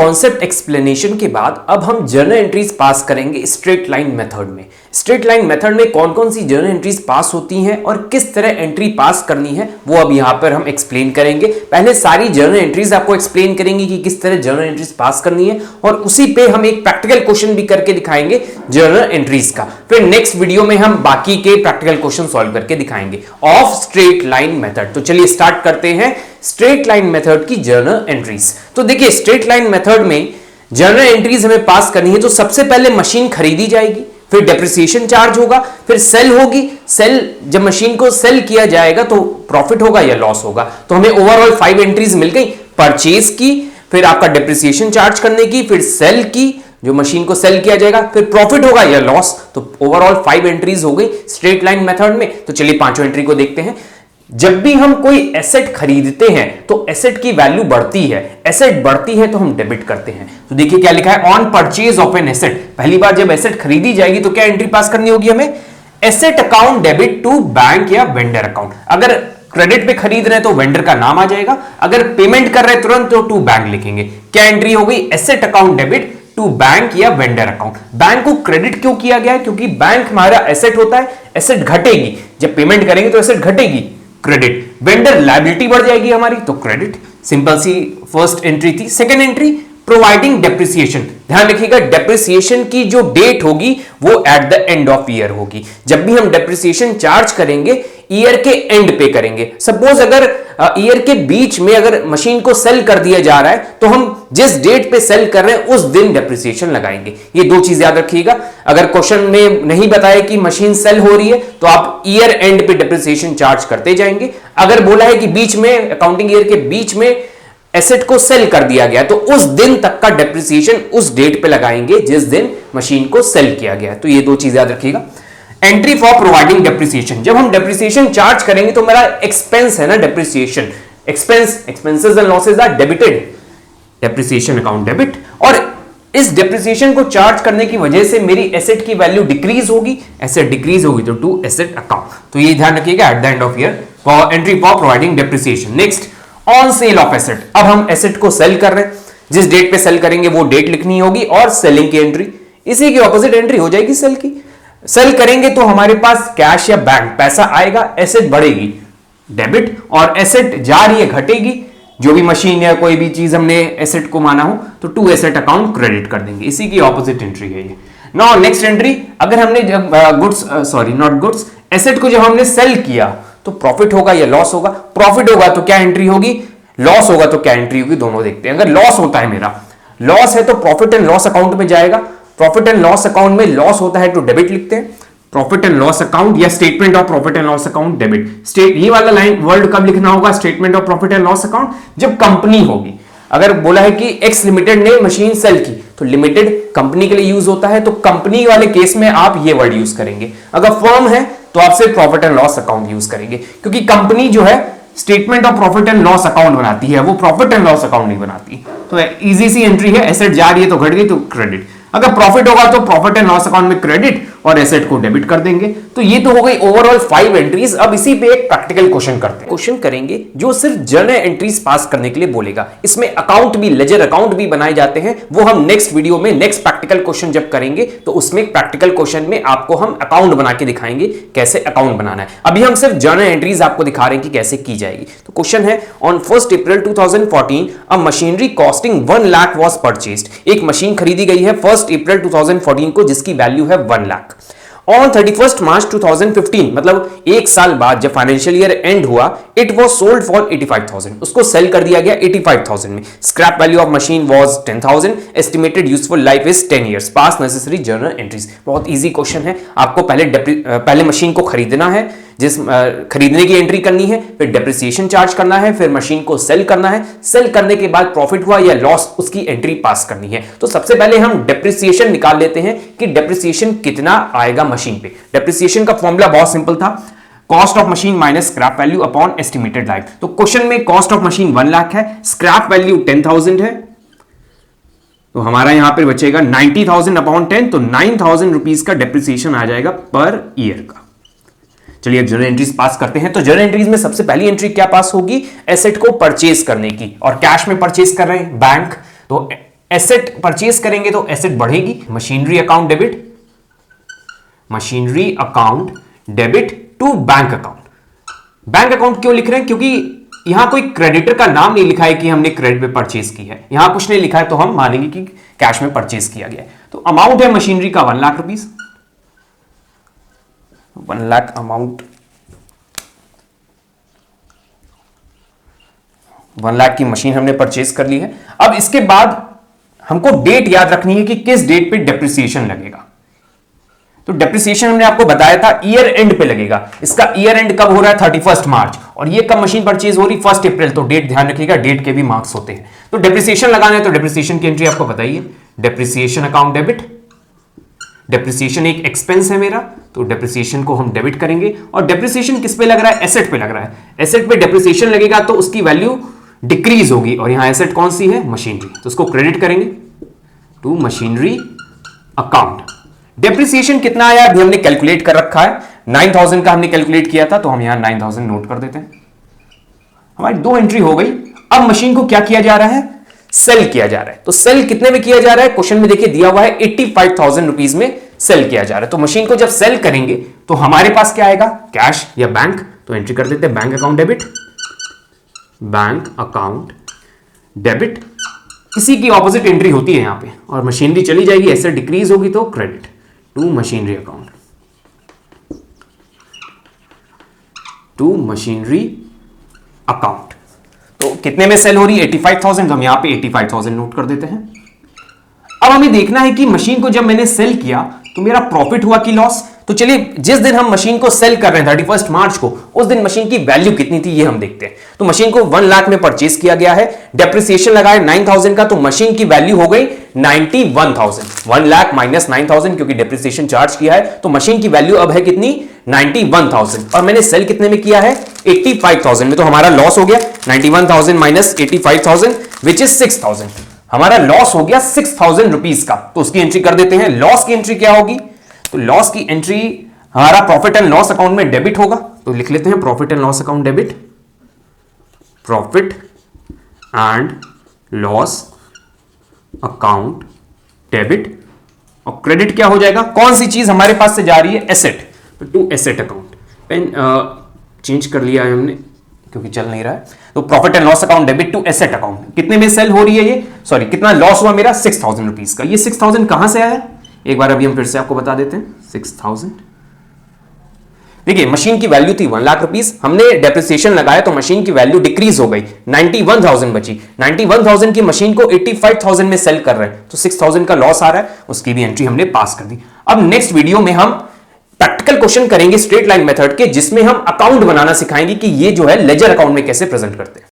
Concept explanation के बाद अब हम जर्नल एंट्रीज पास करेंगे स्ट्रेट लाइन मेथड में। स्ट्रेट लाइन मेथड में कौन कौन सी जर्नल एंट्रीज पास होती हैं और किस तरह एंट्री पास करनी है वो अब यहां पर हम एक्सप्लेन करेंगे। पहले सारी जर्नल एंट्रीज आपको एक्सप्लेन करेंगे कि किस तरह जर्नल एंट्रीज पास करनी है और उसी पे हम एक प्रैक्टिकल क्वेश्चन भी करके दिखाएंगे जर्नल एंट्रीज का। फिर नेक्स्ट वीडियो में हम बाकी के प्रैक्टिकल क्वेश्चन सॉल्व करके दिखाएंगे ऑफ स्ट्रेट लाइन मेथड। तो चलिए स्टार्ट करते हैं स्ट्रेट लाइन मेथड की जर्नल एंट्रीज। तो देखिए स्ट्रेट लाइन मेथड में जर्नल एंट्रीज हमें पास करनी है। तो सबसे पहले मशीन खरीदी जाएगी, फिर डेप्रिसिएशन चार्ज होगा, फिर सेल होगी। सेल जब मशीन को सेल किया जाएगा तो प्रॉफिट होगा या लॉस होगा। तो हमें ओवरऑल 5 एंट्रीज मिल गई, परचेज की, फिर आपका डेप्रिसिएशन चार्ज करने की, फिर सेल की, जो मशीन को सेल किया जाएगा, फिर प्रॉफिट होगा या लॉस। तो ओवरऑल 5 एंट्रीज हो गई स्ट्रेट लाइन मेथड में। तो चलिए पांचों एंट्री को देखते हैं। जब भी हम कोई एसेट खरीदते हैं तो एसेट की वैल्यू बढ़ती है, एसेट बढ़ती है तो हम डेबिट करते हैं। तो देखिए क्या लिखा है, on purchase of an asset. पहली बार जब एसेट खरीदी जाएगी तो क्या एंट्री पास करनी होगी हमें, asset account debit to bank या वेंडर अकाउंट। अगर क्रेडिट पे खरीद रहे हैं तो वेंडर का नाम आ जाएगा, अगर पेमेंट कर रहे हैं तुरंत तो टू बैंक लिखेंगे। क्या एंट्री हो गई, asset account debit to bank या वेंडर अकाउंट। बैंक को क्रेडिट क्यों किया गया है, क्योंकि बैंक हमारा एसेट होता है, एसेट घटेगी, जब पेमेंट करेंगे तो एसेट घटेगी, क्रेडिट। वेंडर लायबिलिटी बढ़ जाएगी हमारी तो क्रेडिट। सिंपल सी फर्स्ट एंट्री थी। Second entry providing depreciation. ध्यान रखिएगा डेप्रिसिएशन की जो डेट होगी वो at the end of year होगी। जब भी हम डेप्रिसिएशन चार्ज करेंगे ईयर के एंड पे करेंगे। सपोज अगर ईयर के बीच में अगर मशीन को सेल कर दिया जा रहा है तो हम जिस डेट पे सेल कर रहे हैं उस दिन डेप्रिसिएशन लगाएंगे। ये दो चीज याद रखिएगा। अगर क्वेश्चन में नहीं बताया कि मशीन सेल हो रही है तो आप ईयर एंड पे डेप्रिसिएशन चार्ज करते जाएंगे। अगर बोला है कि बीच में अकाउंटिंग ईयर के बीच में एसेट को सेल कर दिया गया तो उस दिन तक का डेप्रिसिएशन उस डेट पे लगाएंगे जिस दिन मशीन को सेल किया गया। तो ये दो चीज याद रखिएगा। एंट्री फॉर प्रोवाइडिंग डेप्रिसिएशन, जब हम डेप्रिसिएशन चार्ज करेंगे तो मेरा एक्सपेंस है ना depreciation, expenses and losses are debited, depreciation account debit. और इस डेप्रिसिएशन को चार्ज करने की वजह से मेरी एसेट की वैल्यू डिक्रीज होगी, एसेट डिक्रीज होगी तो टू एसेट अकाउंट। तो ये ध्यान रखिएगा at the end of year for entry for providing depreciation. Next on sale of asset. अब हम एसेट को सेल कर रहे हैं, जिस डेट पे सेल करेंगे वो डेट लिखनी होगी और सेलिंग की एंट्री। इसी की ऑपोजिट एंट्री हो जाएगी सेल की। सेल करेंगे तो हमारे पास कैश या बैंक पैसा आएगा, एसेट बढ़ेगी डेबिट, और एसेट जा रही है घटेगी। जो भी मशीन या कोई भी चीज हमने एसेट को माना हो तो टू एसेट अकाउंट क्रेडिट कर देंगे। इसी की ऑपोजिट एंट्री है ये। नाउ नेक्स्ट एंट्री, अगर हमने जब गुड्स एसेट को जब हमने सेल किया तो प्रॉफिट होगा या लॉस होगा। प्रॉफिट होगा तो क्या एंट्री होगी, लॉस होगा तो क्या एंट्री होगी, दोनों देखते हैं। अगर लॉस होता है, मेरा लॉस है तो प्रॉफिट एंड लॉस अकाउंट में जाएगा। प्रॉफिट एंड लॉस अकाउंट में लॉस होता है तो डेबिट लिखते हैं, प्रॉफिट एंड लॉस अकाउंट या statement of profit and loss account debit. ये वाला लाइन वर्ड कब लिखना होगा, statement of profit and loss account जब कंपनी होगी। अगर बोला है कि एक्स लिमिटेड ने मशीन सेल की तो लिमिटेड कंपनी के लिए यूज होता है, तो कंपनी वाले केस में आप ये वर्ड यूज करेंगे। अगर फर्म है तो आप सिर्फ profit and loss account use करेंगे, क्योंकि कंपनी जो है statement of profit and loss account बनाती है, वो प्रॉफिट एंड लॉस अकाउंट नहीं बनाती। तो इजी सी एंट्री है, एसेट जा रही है तो घट गई तो क्रेडिट। अगर प्रॉफिट होगा तो प्रॉफिट एंड लॉस अकाउंट में क्रेडिट और एसेट को डेबिट कर देंगे। तो ये तो हो गई ओवरऑल 5 एंट्रीज। अब इसी पे एक प्रैक्टिकल क्वेश्चन करते हैं। क्वेश्चन करेंगे जो सिर्फ जर्नल एंट्रीज पास करने के लिए बोलेगा। इसमें अकाउंट भी, लेजर अकाउंट भी बनाए जाते हैं, वो हम नेक्स्ट वीडियो में नेक्स्ट प्रैक्टिकल क्वेश्चन जब करेंगे तो उसमें प्रैक्टिकल क्वेश्चन में आपको हम अकाउंट बना के दिखाएंगे कैसे अकाउंट बनाना है। अभी हम सिर्फ जर्नल एंट्रीज आपको दिखा रहे हैं कि कैसे की जाएगी। तो क्वेश्चन है, on 1 April 2014 a machinery costing 1 lakh was purchased. एक मशीन खरीदी गई है 1 अप्रैल 2014 को जिसकी वैल्यू है 1 लाख। ऑन 31 मार्च 2015 मतलब एक साल बाद जब फाइनेंशियल ईयर एंड हुआ, इट वाज सोल्ड फॉर 85,000। उसको सेल कर दिया गया 85,000 में। Scrap value of machine was 10,000। Estimated useful life is 10 years. Pass necessary journal entries. बहुत इजी क्वेश्चन है। आपको पहले मशीन को खरीदना है, जिस खरीदने की एंट्री करनी है, फिर डेप्रिसिएशन चार्ज करना है, फिर मशीन को सेल करना है। सेल करने के बाद प्रॉफिट हुआ या लॉस, उसकी एंट्री पास करनी है। तो सबसे पहले हम डेप्रिसिएशन निकाल लेते हैं कि डेप्रिसिएशन कितना आएगा मशीन पे। डेप्रिसिएशन का फॉर्मूला बहुत सिंपल था, cost of machine minus scrap value upon estimated life. तो क्वेश्चन में कॉस्ट ऑफ मशीन 1 लाख है, स्क्रैप वैल्यू 10,000 है, तो हमारा यहां पर बचेगा 90,000 अपॉन 10, तो 9,000 रुपीज का डेप्रिसिएशन आ जाएगा पर ईयर का। चलिए जर्नल एंट्रीज पास करते हैं। तो जर्नल एंट्रीज में सबसे पहली एंट्री क्या पास होगी, एसेट को परचेज करने की, और कैश में परचेज कर रहे हैं बैंक, तो एसेट परचेज करेंगे तो एसेट बढ़ेगी, machinery account debit, machinery account debit to bank account. Bank account क्यों लिख रहे हैं? क्योंकि यहां कोई क्रेडिटर का नाम नहीं लिखा है कि हमने क्रेडिट में परचेज की है, यहां कुछ नहीं लिखा है, तो हम मानेंगे कि कैश में परचेज किया गया है। तो अमाउंट है मशीनरी का 1 लाख रुपीस, 1 लाख अमाउंट, 1 लाख की मशीन हमने परचेज कर ली है। अब इसके बाद हमको डेट याद रखनी है कि किस डेट पे डेप्रिसिएशन लगेगा। तो डेप्रिसिएशन हमने आपको बताया था ईयर एंड पे लगेगा। इसका ईयर एंड कब हो रहा है? 31 मार्च। और ये कब मशीन परचेज हो रही? 1 अप्रैल। तो डेट ध्यान रखिएगा, डेट के भी मार्क्स होते हैं। तो डेप्रिसिएशन लगाना है तो डेप्रिसिएशन की एंट्री आपको बताइए, डेप्रिसिएशन अकाउंट डेबिट। डेप्रिसिएशन एक एक्सपेंस है मेरा, तो डेप्रिसिएशन को हम डेबिट करेंगे। और डेप्रिसिएशन किस पे लग रहा है? एसेट पे लग रहा है। एसेट पे डेप्रिसिएशन लगेगा तो उसकी वैल्यू डिक्रीज होगी, और यहां एसेट कौन सी है? मशीनरी। तो उसको क्रेडिट करेंगे टू मशीनरी अकाउंट। डेप्रिसिएशन कितना आया अभी हमने कैलकुलेट कर रखा है, 9000 का हमने कैलकुलेट किया था, तो हम यहां 9000 नोट कर देते हैं। हमारी 2 एंट्री हो गई। अब मशीन को क्या किया जा रहा है? सेल किया जा रहा है। तो सेल कितने में किया जा रहा है? क्वेश्चन में देखिए दिया हुआ है 85,000 रुपीज में सेल किया जा रहा है। तो मशीन को जब सेल करेंगे तो हमारे पास क्या आएगा? कैश या बैंक। तो एंट्री कर देते हैं bank account debit, bank account debit. इसी की ऑपोजिट एंट्री होती है यहां पे, और मशीनरी चली जाएगी, एसेट डिक्रीज होगी तो credit to machinery account, to machinery account. तो कितने में सेल हो रही है? 85,000। तो हम यहां पे 85,000 नोट कर देते हैं। अब हमें देखना है कि मशीन को जब मैंने सेल किया तो मेरा प्रॉफिट हुआ कि लॉस। तो चलिए, जिस दिन हम मशीन को सेल कर रहे हैं 31 मार्च को, उस दिन मशीन की वैल्यू कितनी थी ये हम देखते हैं। तो मशीन को 1 लाख में परचेज किया गया है, डेप्रिसिएशन लगाया 9000 का, तो मशीन की वैल्यू हो गई 91,000। 1 लाख माइनस 9000, क्योंकि डेप्रिसिएशन चार्ज किया है, तो मशीन की वैल्यू अब है कितनी? 91,000। और मैंने सेल कितने में किया है? 85,000 में। तो हमारा लॉस हो गया 91,000 माइनस 85,000 विच इज 6,000। हमारा लॉस हो गया 6,000 रुपीज का। तो उसकी एंट्री कर देते हैं। लॉस की एंट्री क्या होगी? तो लॉस की एंट्री हमारा प्रॉफिट एंड लॉस अकाउंट में डेबिट होगा। तो लिख लेते हैं profit and loss account debit, profit and loss account debit. और क्रेडिट क्या हो जाएगा? कौन सी चीज हमारे पास से जा रही है? एसेट। तो to asset account. Pen change कर लिया है हमने क्योंकि चल नहीं रहा है। तो profit and loss account debit to asset account. कितने में सेल हो रही है ये? सॉरी, कितना लॉस हुआ मेरा? 6,000 रुपीज का। ये 6,000 कहां से आया? एक बार अभी हम फिर से आपको बता देते हैं। 6,000, देखिए मशीन की वैल्यू थी 1 लाख रुपीस, हमने डेप्रिसिएशन लगाया तो मशीन की वैल्यू डिक्रीज हो गई, 91,000 बची। 91,000 की मशीन को 85,000 में सेल कर रहे हैं, तो 6,000 का लॉस आ रहा है, उसकी भी एंट्री हमने पास कर दी। अब नेक्स्ट वीडियो में हम प्रैक्टिकल क्वेश्चन करेंगे स्ट्रेट लाइन मेथड के, जिसमें हम अकाउंट बनाना सिखाएंगे कि ये जो है लेजर अकाउंट में कैसे प्रेजेंट करते हैं।